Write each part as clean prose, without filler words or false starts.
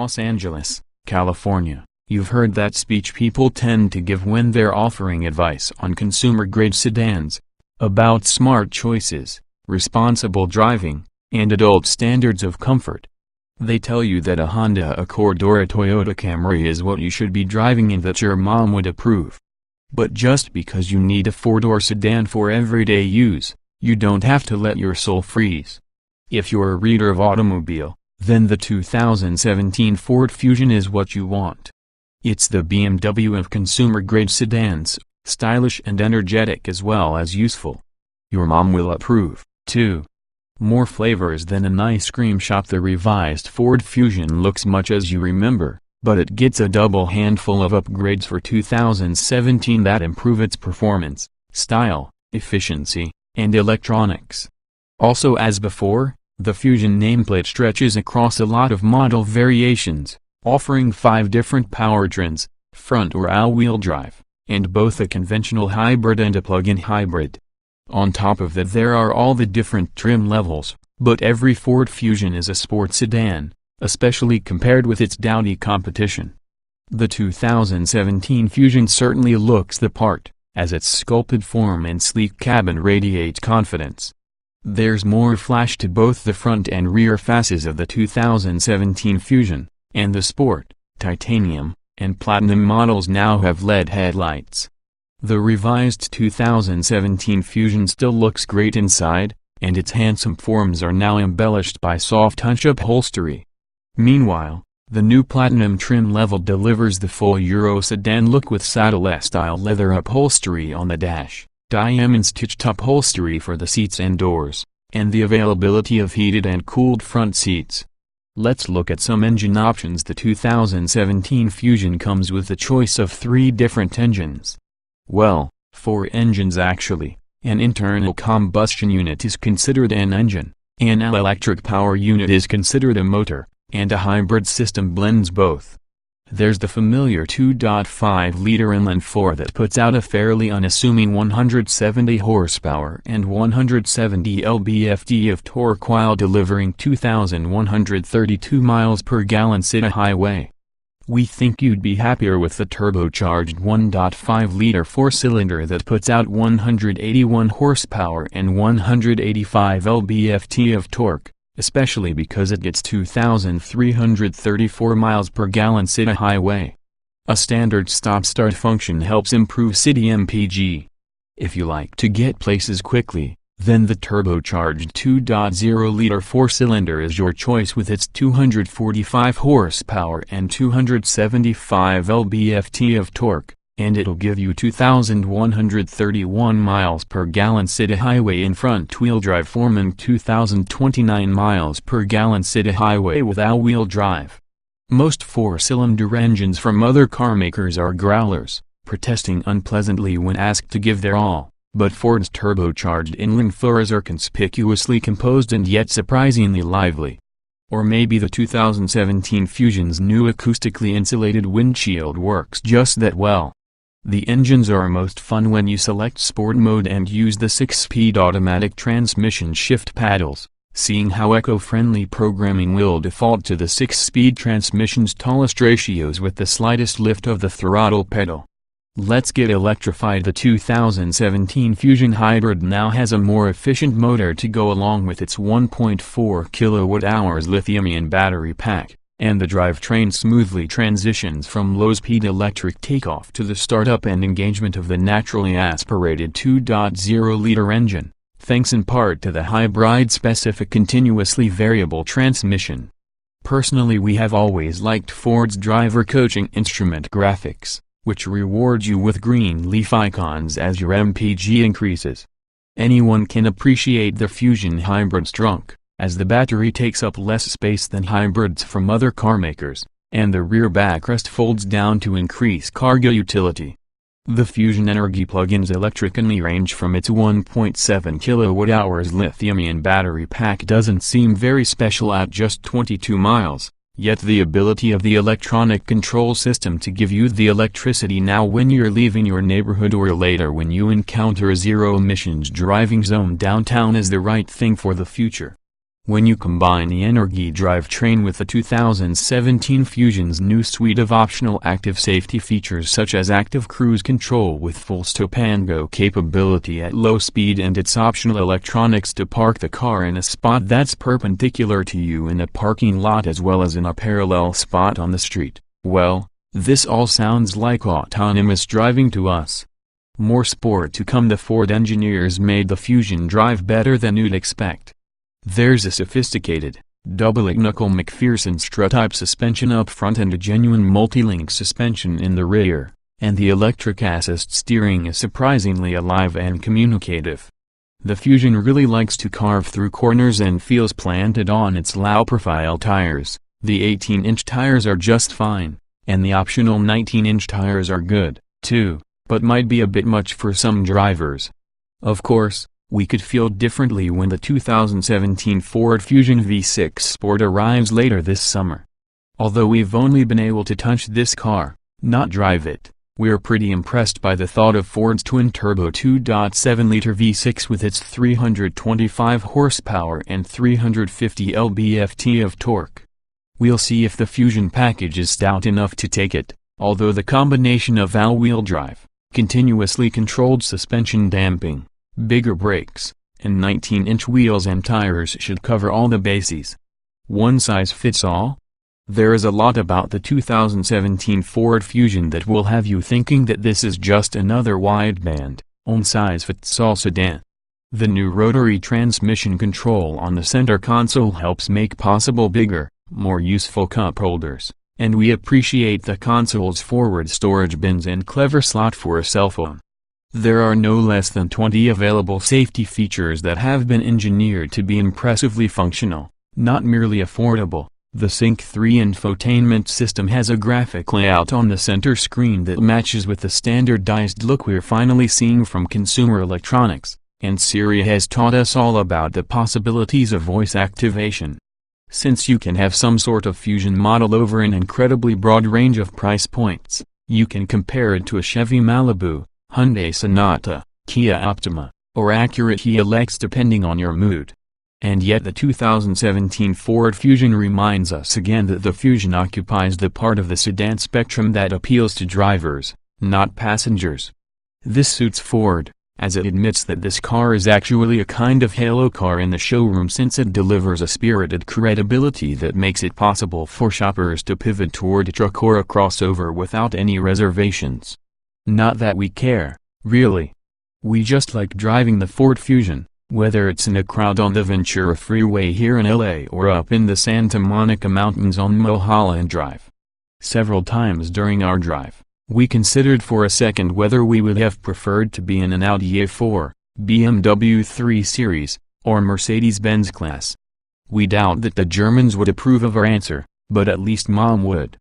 Los Angeles, California. You've heard that speech people tend to give when they're offering advice on consumer-grade sedans, about smart choices, responsible driving, and adult standards of comfort. They tell you that a Honda Accord or a Toyota Camry is what you should be driving and that your mom would approve. But just because you need a four-door sedan for everyday use, you don't have to let your soul freeze. If you're a reader of automobile, then the 2017 Ford Fusion is what you want. It's the BMW of consumer-grade sedans, stylish and energetic as well as useful. Your mom will approve, too. More flavors than an ice cream shop. The revised Ford Fusion looks much as you remember, but it gets a double handful of upgrades for 2017 that improve its performance, style, efficiency, and electronics. Also as before, the Fusion nameplate stretches across a lot of model variations, offering 5 different powertrains, front or all-wheel drive, and both a conventional hybrid and a plug-in hybrid. On top of that there are all the different trim levels, but every Ford Fusion is a sports sedan, especially compared with its dowdy competition. The 2017 Fusion certainly looks the part, as its sculpted form and sleek cabin radiates confidence. There's more flash to both the front and rear fasces of the 2017 Fusion, and the Sport, Titanium, and Platinum models now have LED headlights. The revised 2017 Fusion still looks great inside, and its handsome forms are now embellished by soft hunch upholstery. Meanwhile, the new Platinum trim level delivers the full Euro sedan look with saddle-style leather upholstery on the dash, diamond-stitched upholstery for the seats and doors, and the availability of heated and cooled front seats. Let's look at some engine options. The 2017 Fusion comes with a choice of 3 different engines. Well, 4 engines actually. An internal combustion unit is considered an engine, an electric power unit is considered a motor, and a hybrid system blends both. There's the familiar 2.5-liter inline-4 that puts out a fairly unassuming 170 horsepower and 170 lb-ft of torque while delivering 2,132 miles per gallon city highway. We think you'd be happier with the turbocharged 1.5-liter 4-cylinder that puts out 181 horsepower and 185 lb-ft of torque, especially because it gets 2,334 miles per gallon city highway. A standard stop-start function helps improve city MPG. If you like to get places quickly, then the turbocharged 2.0-liter 4-cylinder is your choice with its 245 horsepower and 275 lb-ft of torque, and it'll give you 2,131 miles per gallon city highway in front-wheel drive form and 2,029 miles per gallon city highway with all-wheel drive. Most 4-cylinder engines from other carmakers are growlers, protesting unpleasantly when asked to give their all. But Ford's turbocharged inline-4s are conspicuously composed and yet surprisingly lively. Or maybe the 2017 Fusion's new acoustically insulated windshield works just that well. The engines are most fun when you select Sport mode and use the 6-speed automatic transmission shift paddles, seeing how eco-friendly programming will default to the 6-speed transmission's tallest ratios with the slightest lift of the throttle pedal. Let's get electrified. The 2017 Fusion Hybrid now has a more efficient motor to go along with its 1.4 kWh lithium-ion battery pack, and the drivetrain smoothly transitions from low-speed electric takeoff to the startup and engagement of the naturally aspirated 2.0-liter engine, thanks in part to the hybrid-specific continuously variable transmission. Personally, we have always liked Ford's driver coaching instrument graphics, which rewards you with green leaf icons as your MPG increases. Anyone can appreciate the Fusion Hybrid's trunk, as the battery takes up less space than hybrids from other carmakers, and the rear backrest folds down to increase cargo utility. The Fusion Energy plug-in's electricity range from its 1.7 kWh lithium-ion battery pack doesn't seem very special at just 22 miles. Yet the ability of the electronic control system to give you the electricity now when you're leaving your neighborhood or later when you encounter a zero-emissions driving zone downtown is the right thing for the future. When you combine the Energy drivetrain with the 2017 Fusion's new suite of optional active safety features such as active cruise control with full stop-and-go capability at low speed and its optional electronics to park the car in a spot that's perpendicular to you in a parking lot as well as in a parallel spot on the street, well, this all sounds like autonomous driving to us. More sport to come. The Ford engineers made the Fusion drive better than you'd expect. There's a sophisticated, double-knuckle McPherson strut-type suspension up front and a genuine multi-link suspension in the rear, and the electric assist steering is surprisingly alive and communicative. The Fusion really likes to carve through corners and feels planted on its low-profile tires. The 18-inch tires are just fine, and the optional 19-inch tires are good, too, but might be a bit much for some drivers. Of course, we could feel differently when the 2017 Ford Fusion V6 Sport arrives later this summer. Although we've only been able to touch this car, not drive it, we're pretty impressed by the thought of Ford's twin-turbo 2.7-liter V6 with its 325 horsepower and 350 lb-ft of torque. We'll see if the Fusion package is stout enough to take it, although the combination of all-wheel drive, continuously controlled suspension damping, bigger brakes, and 19-inch wheels and tires should cover all the bases. One size fits all? There is a lot about the 2017 Ford Fusion that will have you thinking that this is just another wideband, one-size-fits-all sedan. The new rotary transmission control on the center console helps make possible bigger, more useful cup holders, and we appreciate the console's forward storage bins and clever slot for a cell phone. There are no less than 20 available safety features that have been engineered to be impressively functional, not merely affordable. The Sync 3 infotainment system has a graphic layout on the center screen that matches with the standardized look we're finally seeing from consumer electronics, and Siri has taught us all about the possibilities of voice activation. Since you can have some sort of Fusion model over an incredibly broad range of price points, you can compare it to a Chevy Malibu, Hyundai Sonata, Kia Optima, or Acura TLX depending on your mood. And yet the 2017 Ford Fusion reminds us again that the Fusion occupies the part of the sedan spectrum that appeals to drivers, not passengers. This suits Ford, as it admits that this car is actually a kind of halo car in the showroom since it delivers a spirited credibility that makes it possible for shoppers to pivot toward a truck or a crossover without any reservations. Not that we care, really. We just like driving the Ford Fusion, whether it's in a crowd on the Ventura Freeway here in LA or up in the Santa Monica Mountains on Mulholland Drive. Several times during our drive, we considered for a second whether we would have preferred to be in an Audi A4, BMW 3 Series, or Mercedes-Benz class. We doubt that the Germans would approve of our answer, but at least Mom would.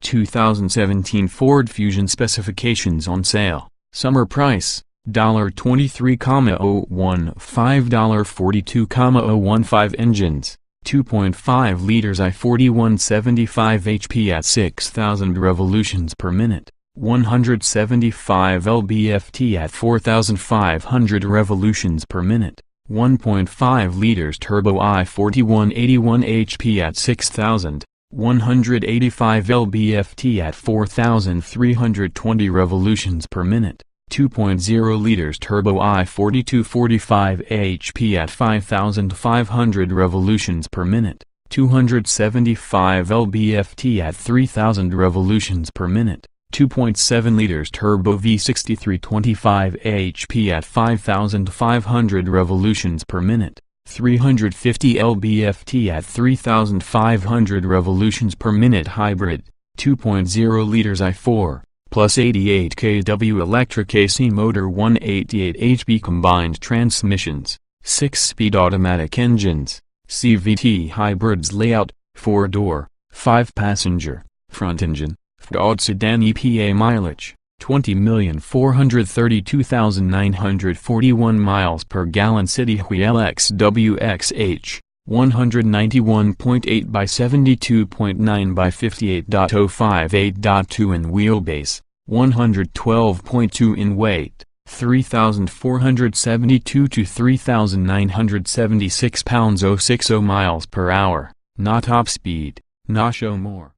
2017 Ford Fusion specifications on sale. Summer price, $23,015, $42,015 engines, 2.5 liters I-40 175 HP at 6,000 revolutions per minute, 175 lb-ft at 4,500 revolutions per minute, 1.5 liters turbo I-40 181 HP at 6,000, 185 lb-ft at 4,320 revolutions per minute, 2.0 liters turbo I-40 245 HP at 5,500 revolutions per minute, 275 lb-ft at 3,000 revolutions per minute, 2.7 liters turbo V60 325 HP at 5,500 revolutions per minute, 350 lb-ft at 3,500 revolutions per minute hybrid, 2.0 liters I4, plus 88 kW electric AC motor 188 HP combined transmissions, 6-speed automatic engines, CVT hybrids layout, 4-door, 5-passenger, front engine, Ford sedan EPA mileage, 20,432,941 miles per gallon city WLX WXH, 191.8 by 72.9 by 58.058.2 in wheelbase, 112.2 in weight, 3,472 to 3,976 pounds 060 miles per hour, not top speed, not show more.